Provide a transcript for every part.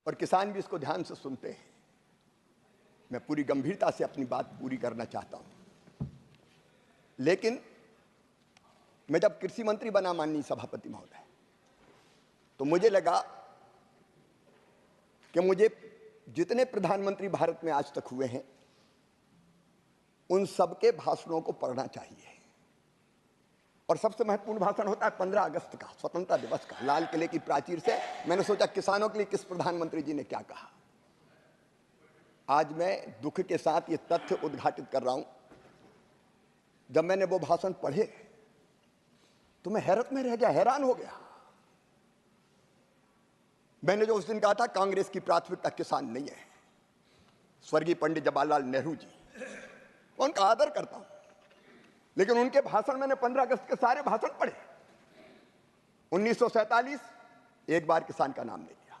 और किसान भी इसको ध्यान से सुनते हैं। मैं पूरी गंभीरता से अपनी बात पूरी करना चाहता हूं। लेकिन मैं जब कृषि मंत्री बना माननीय सभापति महोदय, तो मुझे लगा कि मुझे जितने प्रधानमंत्री भारत में आज तक हुए हैं उन सबके भाषणों को पढ़ना चाहिए। और सबसे महत्वपूर्ण भाषण होता है 15 अगस्त का, स्वतंत्रता दिवस का, लाल किले की प्राचीर से। मैंने सोचा किसानों के लिए किस प्रधानमंत्री जी ने क्या कहा। आज मैं दुख के साथ ये तथ्य उद्घाटित कर रहा हूं, जब मैंने वो भाषण पढ़े तो मैं हैरत में रह गया, हैरान हो गया। मैंने जो उस दिन कहा था कांग्रेस की प्राथमिकता किसान नहीं है, स्वर्गीय पंडित जवाहरलाल नेहरू जी, उनका आदर करता हूं, लेकिन उनके भाषण मैंने 15 अगस्त के सारे भाषण पढ़े। 1947 एक बार किसान का नाम नहीं लिया,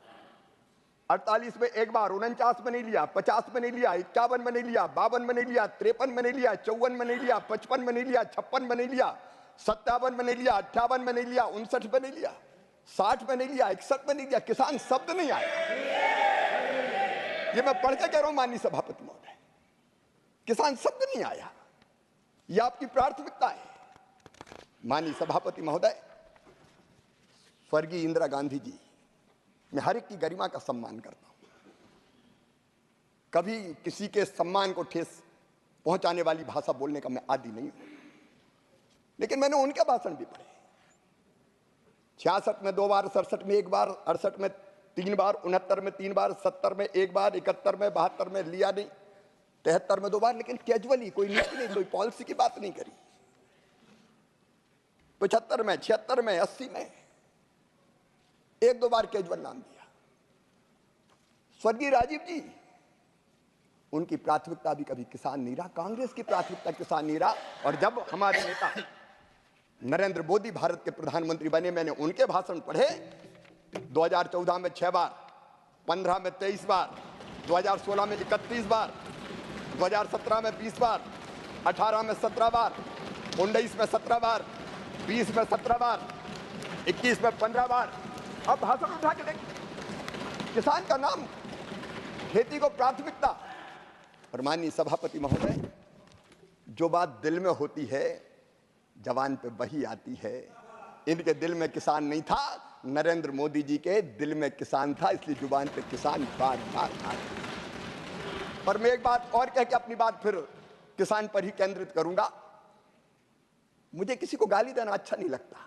48 में एक बार, 49 में नहीं लिया, 50 में नहीं लिया, 51 में नहीं लिया, 52 में नहीं लिया, 53 में नहीं लिया, 54 में नहीं लिया, 55 में नहीं लिया, 56 में नहीं लिया, 57 में नहीं लिया, 58 में नहीं लिया, 59 में नहीं लिया, 60 में नहीं लिया, 61 में नहीं लिया। किसान शब्द नहीं आया। ये मैं पढ़ के कह रहा हूं माननीय सभापति महोदय, किसान शब्द नहीं आया। यह आपकी प्राथमिकता है। माननीय सभापति महोदय, स्वर्गीय इंदिरा गांधी जी, मैं हर एक की गरिमा का सम्मान करता हूं, कभी किसी के सम्मान को ठेस पहुंचाने वाली भाषा बोलने का मैं आदी नहीं हूं, लेकिन मैंने उनके भाषण भी पढ़े। 66 में 2 बार, 67 में 1 बार, 68 में 3 बार, 69 में 3 बार, 70 में 1 बार, 71 में, 72 में लिया नहीं, 73 में 2 बार, लेकिन कैजुअली, कोई नीति नहीं, कोई पॉलिसी की बात नहीं करी। 75 में, 76 में, 80 में 1-2 बार कैजुअल नाम दिया। स्वर्गीय राजीव जी, उनकी प्राथमिकता भी कभी किसान नहीं रहा, कांग्रेस की प्राथमिकता किसान नहीं रहा। और जब हमारे नेता नरेंद्र मोदी भारत के प्रधानमंत्री बने, मैंने उनके भाषण पढ़े। 2014 में 6 बार, 15 में 23 बार, 2016 में 31 बार, 2017 में 20 बार, 18 में 17 बार, 19 में 17 बार, 20 में 17 बार, 21 में 15 बार। अब भाषण उठा के देखिए, किसान का नाम, खेती को प्राथमिकता। और माननीय सभापति महोदय, जो बात दिल में होती है जवान पे वही आती है। इनके दिल में किसान नहीं था, नरेंद्र मोदी जी के दिल में किसान था, इसलिए जुबान पे किसान बार बार आ। पर मैं एक बात और कह के अपनी बात फिर किसान पर ही केंद्रित करूंगा। मुझे किसी को गाली देना अच्छा नहीं लगता,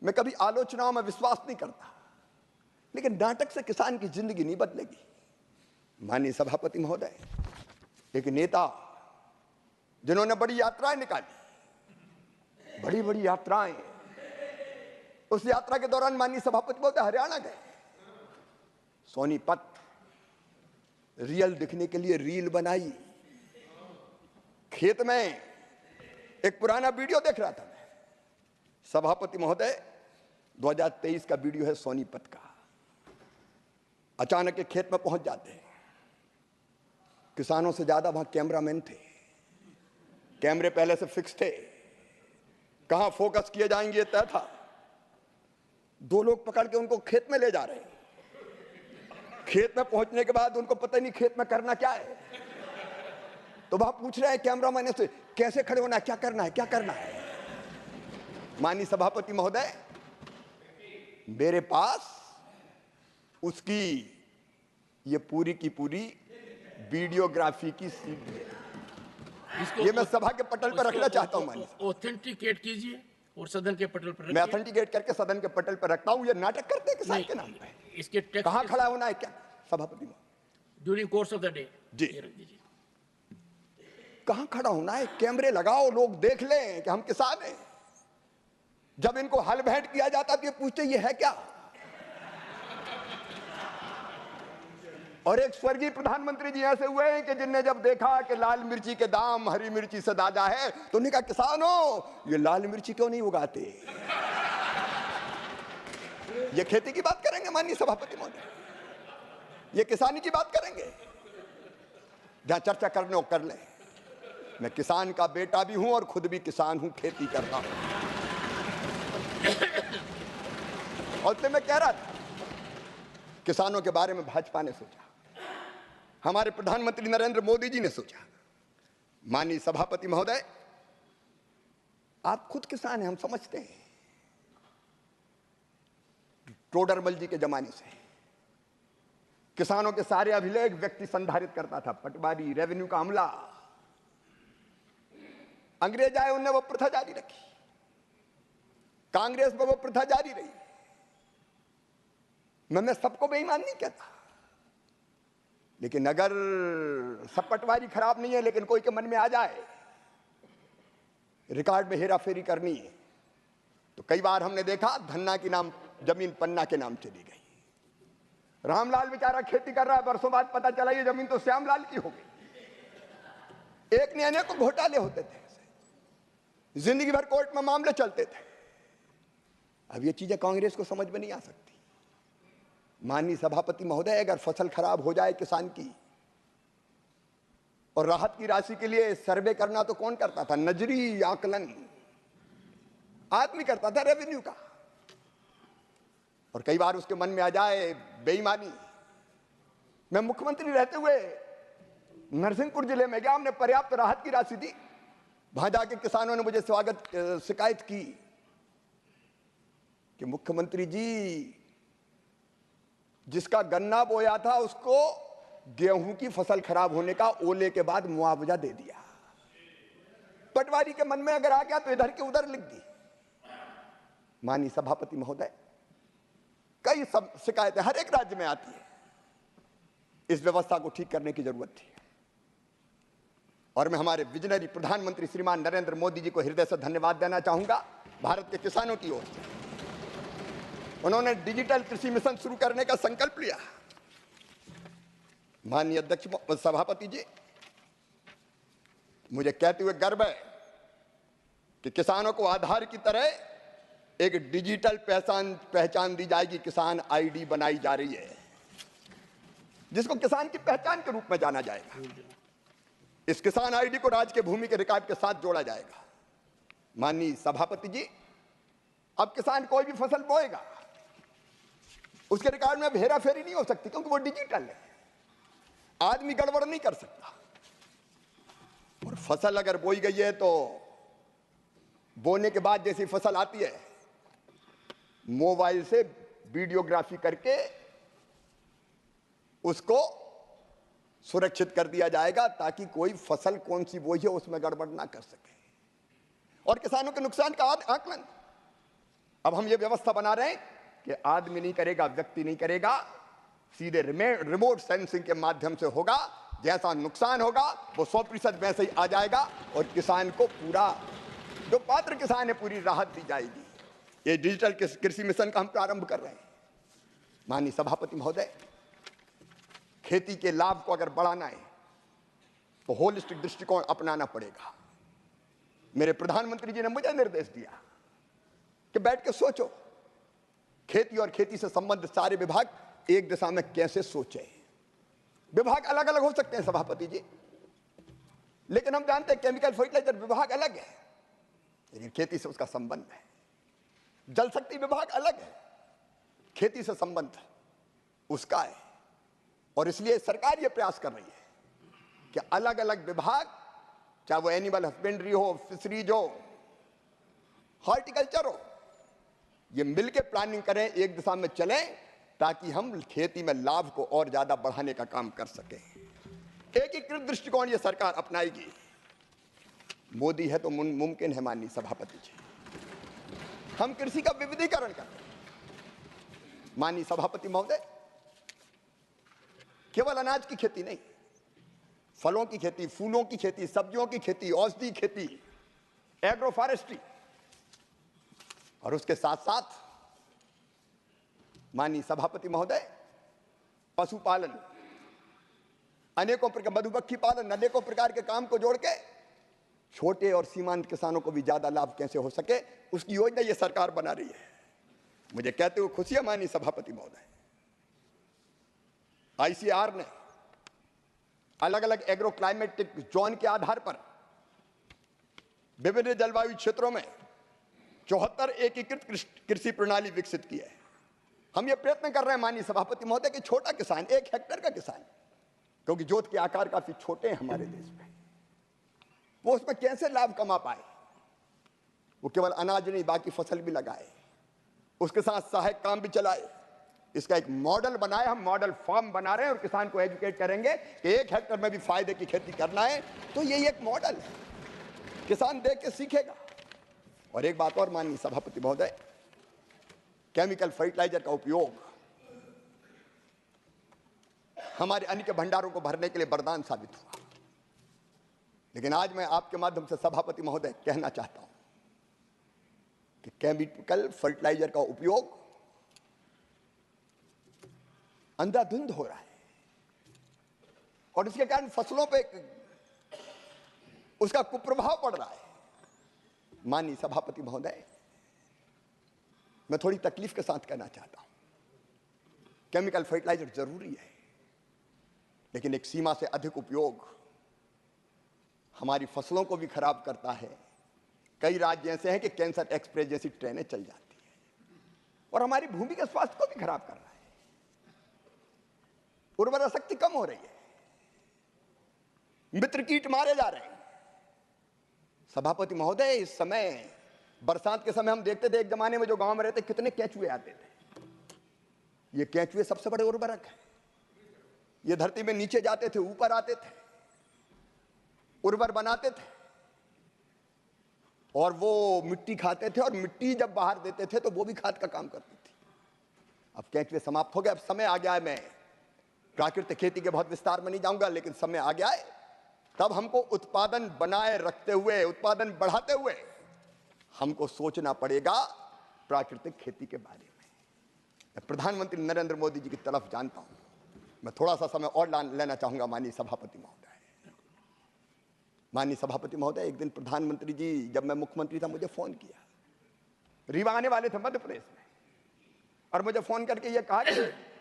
मैं कभी आलोचनाओं में विश्वास नहीं करता, लेकिन नाटक से किसान की जिंदगी नहीं बदलेगी। माननीय सभापति महोदय, एक नेता जिन्होंने बड़ी यात्राएं निकाली, बड़ी बड़ी यात्राएं, उस यात्रा के दौरान माननीय सभापति महोदय हरियाणा गए, सोनीपत, रियल दिखने के लिए रील बनाई। खेत में एक पुराना वीडियो देख रहा था मैं, सभापति महोदय 2023 का वीडियो है सोनीपत का। अचानक एक खेत में पहुंच जाते हैं, किसानों से ज्यादा वहां कैमरामैन थे, कैमरे पहले से फिक्स थे, कहां फोकस किए जाएंगे ये तय था। 2 लोग पकड़ के उनको खेत में ले जा रहे हैं। खेत में पहुंचने के बाद उनको पता नहीं खेत में करना क्या है, तो वहां पूछ रहे हैं कैमरामैन से, कैसे खड़े होना है, क्या करना है, क्या करना है। माननीय सभापति महोदय, मेरे पास उसकी ये पूरी की पूरी वीडियोग्राफी की सीडी है, ये मैं सभा के पटल पर रखना चाहता हूं। माननीय ऑथेंटिकेट कीजिए और सदन के पटल पर मैं ऑथेंटिकेट करके सदन के पटल पर रखता हूं। ये नाटक करते हैं किसान के नाम पे। इसके टेक्स्ट कहां खड़ा होना है, क्या सभापति during course of the day जी, कहां खड़ा होना है, कैमरे लगाओ, लोग देख लें कि हम किसान हैं। जब इनको हल भेंट किया जाता तो ये पूछते ये है क्या। और एक स्वर्गीय प्रधानमंत्री जी ऐसे हुए हैं कि जिनने जब देखा कि लाल मिर्ची के दाम हरी मिर्ची से ज्यादा है, तो उन्होंने कहा किसानों ये लाल मिर्ची क्यों नहीं उगाते। ये खेती की बात करेंगे माननीय सभापति महोदय, ये किसानी की बात करेंगे। जहां चर्चा करने हो कर ले। मैं किसान का बेटा भी हूं और खुद भी किसान हूं, खेती करता हूं। और मैं कह रहा था किसानों के बारे में भाजपा ने सोचा, हमारे प्रधानमंत्री नरेंद्र मोदी जी ने सोचा। माननीय सभापति महोदय, आप खुद किसान हैं, हम समझते हैं। टोडरमल जी के जमाने से किसानों के सारे अभिलेख व्यक्ति संधारित करता था, पटवारी, रेवेन्यू का अमला। अंग्रेज आए, उनने वो प्रथा जारी रखी, कांग्रेस में वो प्रथा जारी रही। मैं सबको बेईमान नहीं कहता, लेकिन अगर सब पटवारी खराब नहीं है, लेकिन कोई के मन में आ जाए रिकॉर्ड में हेरा फेरी करनी है, तो कई बार हमने देखा धन्ना की नाम जमीन पन्ना के नाम चली गई। रामलाल बेचारा खेती कर रहा है, बरसों बाद पता चला ये जमीन तो श्यामलाल की हो गई। एक ने अनेक घोटाले होते थे, जिंदगी भर कोर्ट में मामले चलते थे। अब ये चीजें कांग्रेस को समझ में नहीं आ सकती। माननीय सभापति महोदय, अगर फसल खराब हो जाए किसान की और राहत की राशि के लिए सर्वे करना तो कौन करता था? नजरी आकलन आदमी करता था, रेवेन्यू का। और कई बार उसके मन में आ जाए बेईमानी। मैं मुख्यमंत्री रहते हुए नरसिंहपुर जिले में गया, हमने पर्याप्त राहत की राशि दी। वहां जाके किसानों ने मुझे शिकायत की कि मुख्यमंत्री जी, जिसका गन्ना बोया था उसको गेहूं की फसल खराब होने का ओले के बाद मुआवजा दे दिया। पटवारी के मन में अगर आ गया तो इधर के उधर लिख दी। माननीय सभापति महोदय, कई सब शिकायतें हर एक राज्य में आती है। इस व्यवस्था को ठीक करने की जरूरत थी, और मैं हमारे विजनरी प्रधानमंत्री श्रीमान नरेंद्र मोदी जी को हृदय से धन्यवाद देना चाहूंगा। भारत के किसानों की ओर से उन्होंने डिजिटल कृषि मिशन शुरू करने का संकल्प लिया। माननीय अध्यक्ष सभापति जी, मुझे कहते हुए गर्व है कि किसानों को आधार की तरह एक डिजिटल पहचान दी जाएगी। किसान आईडी बनाई जा रही है, जिसको किसान की पहचान के रूप में जाना जाएगा। इस किसान आईडी को राज्य के भूमि के रिकॉर्ड के साथ जोड़ा जाएगा। माननीय सभापति जी, अब किसान कोई भी फसल बोएगा, उसके रिकॉर्ड में अब हेरा फेरी नहीं हो सकती, क्योंकि वो डिजिटल है। आदमी गड़बड़ नहीं कर सकता। और फसल अगर बोई गई है तो बोने के बाद जैसी फसल आती है, मोबाइल से वीडियोग्राफी करके उसको सुरक्षित कर दिया जाएगा, ताकि कोई फसल कौन सी बोई है उसमें गड़बड़ ना कर सके। और किसानों के नुकसान का आकलन अब हम ये व्यवस्था बना रहे हैं कि आदमी नहीं करेगा, व्यक्ति नहीं करेगा, सीधे रिमोट सेंसिंग के माध्यम से होगा। जैसा नुकसान होगा वो 100% वैसे ही आ जाएगा, और किसान को पूरा, जो पात्र किसान है, पूरी राहत दी जाएगी। ये डिजिटल कृषि मिशन का हम प्रारंभ कर रहे हैं। माननीय सभापति महोदय, खेती के लाभ को अगर बढ़ाना है तो होलिस्टिक दृष्टिकोण अपनाना पड़ेगा। मेरे प्रधानमंत्री जी ने मुझे निर्देश दिया कि बैठ के सोचो, खेती और खेती से संबंधित सारे विभाग एक दिशा में कैसे सोचे। विभाग अलग अलग हो सकते हैं सभापति जी, लेकिन हम जानते हैं केमिकल फर्टिलाइजर विभाग अलग है, लेकिन खेती से उसका संबंध है। जल शक्ति विभाग अलग है, खेती से संबंध उसका है। और इसलिए सरकार यह प्रयास कर रही है कि अलग अलग विभाग, चाहे वो एनिमल हस्बेंड्री हो, फिशरीज हो, हॉर्टिकल्चर हो, ये मिलकर प्लानिंग करें, एक दिशा में चलें, ताकि हम खेती में लाभ को और ज्यादा बढ़ाने का काम कर सकें। एकीकृत दृष्टिकोण ये सरकार अपनाएगी। मोदी है तो मुमकिन है। माननीय सभापति जी, हम कृषि का विविधीकरण करते हैं। माननीय सभापति महोदय, केवल अनाज की खेती नहीं, फलों की खेती, फूलों की खेती, सब्जियों की खेती, औषधि खेती, एग्रो फॉरेस्ट्री, और उसके साथ साथ माननीय सभापति महोदय, पशुपालन, अनेकों प्रकार, मधुमक्खी पालन, अनेकों प्रकार के काम को जोड़ के छोटे और सीमांत किसानों को भी ज्यादा लाभ कैसे हो सके, उसकी योजना ये सरकार बना रही है। मुझे कहते हुए खुशी है माननीय सभापति महोदय, आईसीआर ने अलग अलग एग्रो क्लाइमेटिक जोन के आधार पर विभिन्न जलवायु क्षेत्रों में 74 एकीकृत कृषि प्रणाली विकसित की है। हम ये प्रयत्न कर रहे हैं माननीय सभापति महोदय कि छोटा किसान, 1 हेक्टेयर का किसान, क्योंकि जोत के आकार काफी छोटे हैं हमारे देश में, वो उसमें कैसे लाभ कमा पाए। वो केवल अनाज नहीं बाकी फसल भी लगाए, उसके साथ सहायक काम भी चलाए। इसका एक मॉडल बनाए, हम मॉडल फार्म बना रहे हैं और किसान को एजुकेट करेंगे कि 1 हेक्टेयर में भी फायदे की खेती करना है। तो यही एक मॉडल है, किसान देख के सीखेगा। और एक बात और माननीय सभापति महोदय, केमिकल फर्टिलाइजर का उपयोग हमारे अन्न के भंडारों को भरने के लिए वरदान साबित हुआ। लेकिन आज मैं आपके माध्यम से सभापति महोदय कहना चाहता हूं कि केमिकल फर्टिलाइजर का उपयोग अंधाधुंध हो रहा है और इसके कारण फसलों पे उसका कुप्रभाव पड़ रहा है। माननीय सभापति महोदय, मैं थोड़ी तकलीफ के साथ कहना चाहता हूं, केमिकल फर्टिलाइजर जरूरी है, लेकिन एक सीमा से अधिक उपयोग हमारी फसलों को भी खराब करता है। कई राज्य ऐसे हैं कि कैंसर एक्सप्रेस जैसी ट्रेनें चल जाती है और हमारी भूमि के स्वास्थ्य को भी खराब कर रहा है। उर्वरा शक्ति कम हो रही है, मित्र कीट मारे जा रहे हैं। सभापति महोदय, इस समय बरसात के समय हम देखते थे एक जमाने में जो गांव में रहते कितने केंचुए आते थे। ये केंचुए सबसे बड़े उर्वरक है। ये धरती में नीचे जाते थे, ऊपर आते थे, उर्वर बनाते थे और वो मिट्टी खाते थे और मिट्टी जब बाहर देते थे तो वो भी खाद का काम करती थी। अब केंचुए समाप्त हो गए। अब समय आ गया है, मैं प्राकृतिक खेती के बहुत विस्तार में नहीं जाऊंगा, लेकिन समय आ गया है तब हमको उत्पादन बनाए रखते हुए, उत्पादन बढ़ाते हुए हमको सोचना पड़ेगा प्राकृतिक खेती के बारे में। मैं प्रधानमंत्री नरेंद्र मोदी जी की तरफ जानता हूं, मैं थोड़ा सा समय और लेना चाहूंगा माननीय सभापति महोदय। माननीय सभापति महोदय, एक दिन प्रधानमंत्री जी, जब मैं मुख्यमंत्री था, मुझे फोन किया। रीवा आने वाले थे मध्य प्रदेश में और मुझे फोन करके ये कहा कि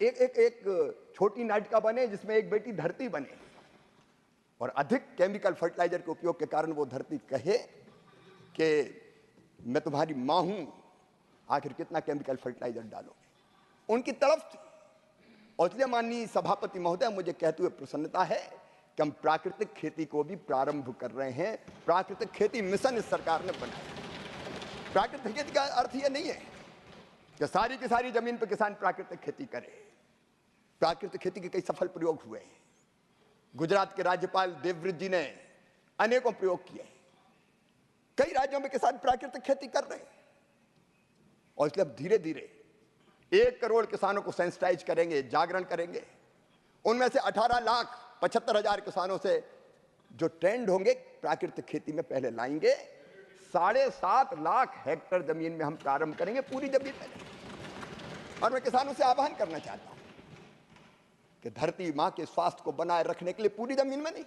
एक छोटी नाटिका बने जिसमें एक बेटी धरती बने और अधिक केमिकल फर्टिलाइजर के उपयोग के कारण वो धरती कहे कि मैं तुम्हारी मां हूं, आखिर कितना केमिकल फर्टिलाइजर डालोगे। उनकी तरफ थी। और इसलिए माननीय सभापति महोदय, मुझे कहते हुए प्रसन्नता है कि हम प्राकृतिक खेती को भी प्रारंभ कर रहे हैं। प्राकृतिक खेती मिशन इस सरकार ने बनाया। प्राकृतिक खेती का अर्थ यह नहीं है कि सारी की सारी जमीन पर किसान प्राकृतिक खेती करे। प्राकृतिक खेती के कई सफल प्रयोग हुए हैं। गुजरात के राज्यपाल देवव्रत जी ने अनेकों प्रयोग किए। कई राज्यों में किसान प्राकृतिक खेती कर रहे हैं और इसलिए अब धीरे धीरे 1 करोड़ किसानों को सेंसिटाइज करेंगे, जागरण करेंगे। उनमें से 18,75,000 किसानों से जो ट्रेंड होंगे प्राकृतिक खेती में पहले लाएंगे। 7.5 लाख हेक्टेयर जमीन में हम प्रारंभ करेंगे, पूरी जमीन में। और मैं किसानों से आह्वान करना चाहता हूं कि धरती मां के स्वास्थ्य को बनाए रखने के लिए पूरी जमीन में नहीं,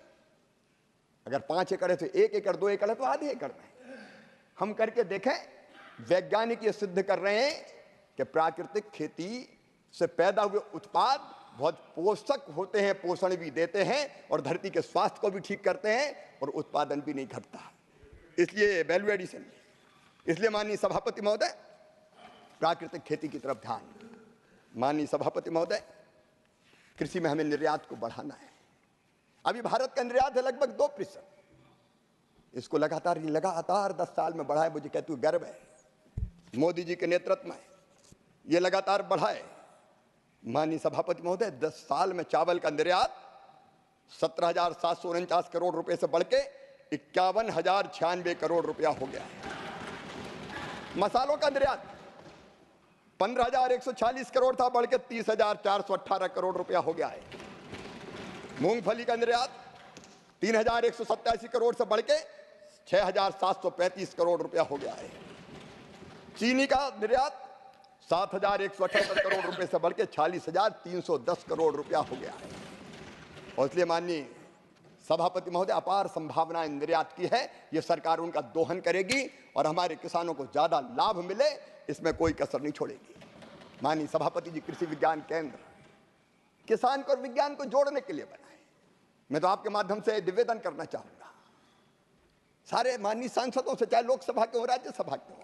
अगर 5 एकड़ है तो 1 एकड़, 2 एकड़ है तो आधे एकड़ में हम करके देखें। वैज्ञानिक ये सिद्ध कर रहे हैं कि प्राकृतिक खेती से पैदा हुए उत्पाद बहुत पोषक होते हैं, पोषण भी देते हैं और धरती के स्वास्थ्य को भी ठीक करते हैं और उत्पादन भी नहीं घटता। इसलिए वैल्यू एडिशन, इसलिए माननीय सभापति महोदय, प्राकृतिक खेती की तरफ ध्यान। माननीय सभापति महोदय, कृषि में हमें निर्यात को बढ़ाना है। अभी भारत का निर्यात है लगभग 2%। इसको लगातार 10 साल में बढ़ाए, मुझे कहते हुए गर्व है। मोदी जी के नेतृत्व में ये लगातार बढ़ाए। माननीय सभापति महोदय, 10 साल में चावल का निर्यात 17,749 करोड़ रुपए से बढ़ के 51,096 करोड़ रुपया हो गया है। मसालों का निर्यात 15,140 करोड़ था, बढ़ के 30,418 करोड़ रुपया हो गया है। मूंगफली का निर्यात 3,187 करोड़ से बढ़ के 6,735 करोड़ रुपया हो गया है। चीनी का निर्यात 7,178 करोड़ रुपए से बढ़ के 46,310 करोड़ रुपया हो गया है। और इसलिए माननीय सभापति महोदय, अपार संभावनाएं निर्यात की है। ये सरकार उनका दोहन करेगी और हमारे किसानों को ज्यादा लाभ मिले, इसमें कोई कसर नहीं छोड़ेगी। माननीय सभापति जी, कृषि विज्ञान केंद्र किसान को और विज्ञान को जोड़ने के लिए बनाए। मैं तो आपके माध्यम से निवेदन करना चाहूंगा सारे माननीय सांसदों से, चाहे लोकसभा के हो राज्यसभा के हो,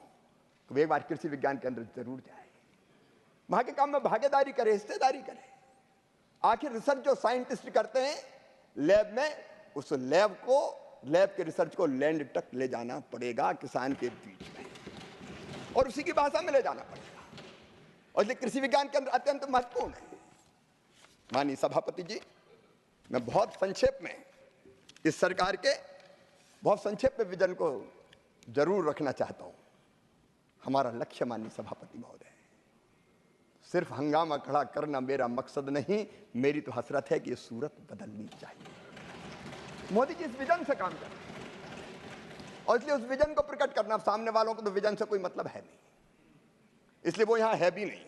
तो एक बार कृषि विज्ञान केंद्र जरूर जाए। वहां के काम में भागीदारी करे, हिस्सेदारी करे। आखिर रिसर्च जो साइंटिस्ट करते हैं लैब में, उस लैब के रिसर्च को लैंड तक ले जाना पड़ेगा किसान के बीच में, और उसी की भाषा में ले जाना पड़ेगा। और ये कृषि विज्ञान केंद्र अत्यंत महत्वपूर्ण है। माननीय सभापति जी, मैं बहुत संक्षेप में इस सरकार के बहुत संक्षेप में विजन को जरूर रखना चाहता हूं। हमारा लक्ष्य माननीय सभापति महोदय, सिर्फ हंगामा खड़ा करना मेरा मकसद नहीं, मेरी तो हसरत है कि ये सूरत बदलनी चाहिए। मोदी जी इस विजन से काम करें, और इसलिए उस विजन को प्रकट करना, सामने वालों को तो विजन से कोई मतलब है नहीं, इसलिए वो यहां है भी नहीं,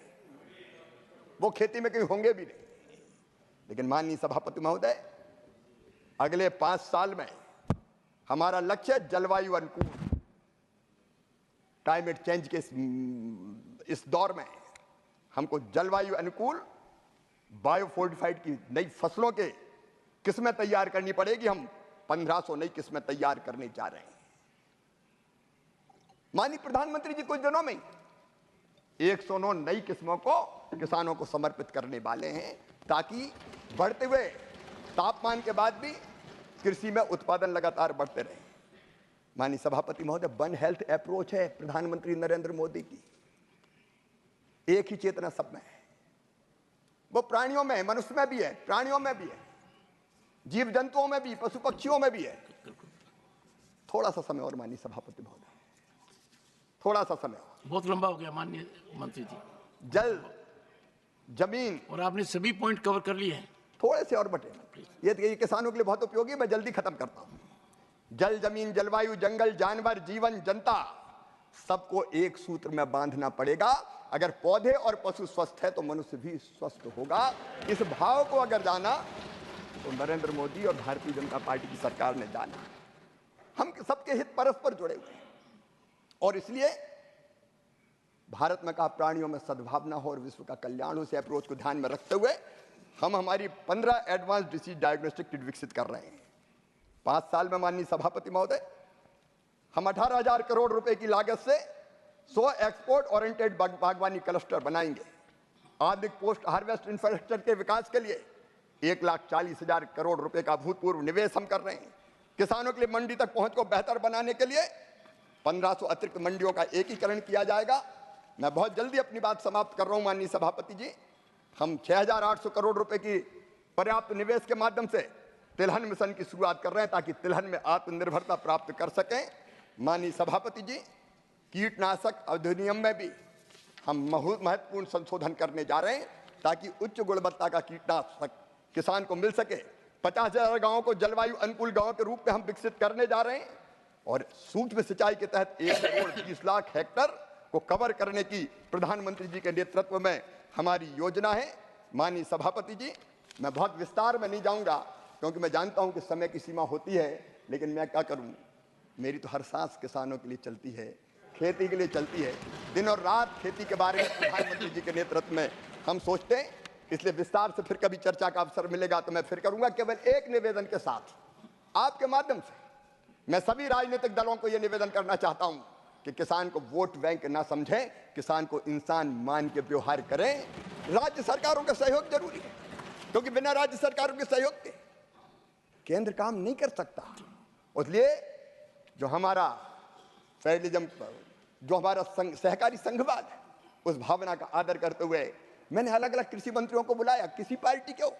वो खेती में कहीं होंगे भी नहीं। लेकिन माननीय सभापति महोदय, अगले 5 साल में हमारा लक्ष्य जलवायु अनुकूल, क्लाइमेट चेंज के इस दौर में हमको जलवायु अनुकूल बायोफोर्टिफाइड की नई फसलों के किस्में तैयार करनी पड़ेगी। हम 1500 नई किस्में तैयार करने जा रहे हैं। माननीय प्रधानमंत्री जी कुछ दिनों में 109 नई किस्मों को किसानों को समर्पित करने वाले हैं, ताकि बढ़ते हुए तापमान के बाद भी कृषि में उत्पादन लगातार बढ़ते रहे। माननीय सभापति महोदय, वन हेल्थ अप्रोच है प्रधानमंत्री नरेंद्र मोदी की, एक ही चेतना सब में है। वो प्राणियों में है, मनुष्य में भी है, प्राणियों में भी है, जीव जंतुओं में भी, पशु पक्षियों में भी है। थोड़ा सा समय और माननीय सभापति महोदय, थोड़ा सा समय और। बहुत लंबा हो गया माननीय मंत्री जी। जल, जमीन, और आपने सभी पॉइंट कवर कर लिए हैं। थोड़े से और बटे, ये किसानों के लिए बहुत उपयोगी है, मैं जल्दी खत्म करता हूं। जल, जमीन, जलवायु, जंगल, जानवर, जीवन, जनता, सबको एक सूत्र में बांधना पड़ेगा। अगर पौधे और पशु स्वस्थ है तो मनुष्य भी स्वस्थ होगा। इस भाव को अगर जाना तो नरेंद्र मोदी और भारतीय जनता पार्टी की सरकार ने जाना। हम सबके हित परस्पर जुड़े हुए हैं, और इसलिए भारत में कहा प्राणियों में सद्भावना हो और विश्व का कल्याण हो, से अप्रोच को ध्यान में रखते हुए हम हमारी 15 एडवांस डिसीज डायग्नोस्टिक किट विकसित कर रहे हैं। 5 साल में माननीय सभापति महोदय, हम 18,000 करोड़ रुपए की लागत से 100 एक्सपोर्ट ओरिएंटेड बागवानी क्लस्टर बनाएंगे। आधुनिक पोस्ट हार्वेस्ट इंफ्रास्ट्रक्चर के विकास के लिए 1,40,000 करोड़ रुपए का भूतपूर्व निवेश हम कर रहे हैं। किसानों के लिए मंडी तक पहुंच को बेहतर बनाने के लिए 1500 अतिरिक्त मंडियों का एकीकरण किया जाएगा। मैं बहुत जल्दी अपनी बात समाप्त कर रहा हूं माननीय सभापति जी। हम 6,800 करोड़ रुपए की पर्याप्त निवेश के माध्यम से तिलहन मिशन की शुरुआत कर रहे हैं, ताकि तिलहन में आत्मनिर्भरता प्राप्त कर सकें। माननीय सभापति जी, कीटनाशक अधिनियम में भी हम महत्वपूर्ण संशोधन करने जा रहे हैं, ताकि उच्च गुणवत्ता का कीटनाशक किसान को मिल सके। 50,000 गांवों को जलवायु अनुकूल गांव के रूप में हम विकसित करने जा रहे हैं, और सूक्ष्म सिंचाई के तहत 1,20,00,000 हेक्टर को कवर करने की प्रधानमंत्री जी के नेतृत्व में हमारी योजना है। माननीय सभापति जी, मैं बहुत विस्तार में नहीं जाऊंगा, क्योंकि मैं जानता हूं कि समय की सीमा होती है, लेकिन मैं क्या करूं, मेरी तो हर सांस किसानों के लिए चलती है, खेती के लिए चलती है। दिन और रात खेती के बारे में प्रधानमंत्री जी के नेतृत्व में हम सोचते हैं, इसलिए विस्तार से फिर कभी चर्चा का अवसर मिलेगा तो मैं फिर करूंगा। केवल एक निवेदन के साथ, आपके माध्यम से मैं सभी राजनीतिक दलों को यह निवेदन करना चाहता हूं कि किसान को वोट बैंक ना समझें, किसान को इंसान मान के व्यवहार करें। राज्य सरकारों का सहयोग जरूरी है, क्योंकि बिना राज्य सरकारों के सहयोग के केंद्र काम नहीं कर सकता। इसलिए जो हमारा फेडरलिज्म, जो हमारा सहकारी संघवाद है, उस भावना का आदर करते हुए मैंने अलग अलग कृषि मंत्रियों को बुलाया। किसी पार्टी के हो,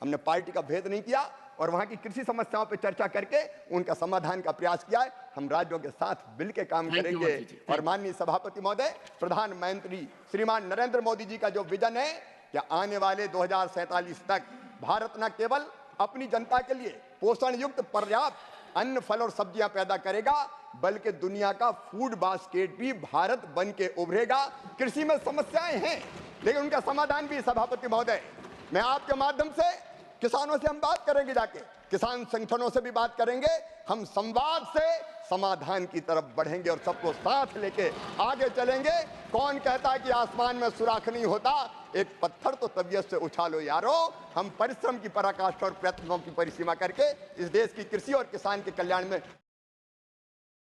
हमने पार्टी का भेद नहीं किया, और वहां की कृषि समस्याओं पर चर्चा करके उनका समाधान का प्रयास किया है। हम राज्यों के साथ मिलकर काम करेंगे। और माननीय सभापति महोदय, प्रधानमंत्री श्रीमान नरेंद्र मोदी जी का जो विजन है कि आने वाले 2047 तक भारत न केवल अपनी जनता के लिए पोषण युक्त पर्याप्त अन्न, फल और सब्जियां पैदा करेगा, बल्कि दुनिया का फूड बास्केट भी भारत बन के उभरेगा। कृषि में समस्याएं हैं, लेकिन उनका समाधान भी। सभापति महोदय, मैं आपके माध्यम से किसानों से हम बात करेंगे, जाके किसान संगठनों से भी बात करेंगे। हम संवाद से समाधान की तरफ बढ़ेंगे और सबको साथ लेके आगे चलेंगे। कौन कहता है कि आसमान में सुराख नहीं होता, एक पत्थर तो तबीयत से उछालो यारो। हम परिश्रम की पराकाष्ठा और प्रयत्नों की परिसीमा करके इस देश की कृषि और किसान के कल्याण में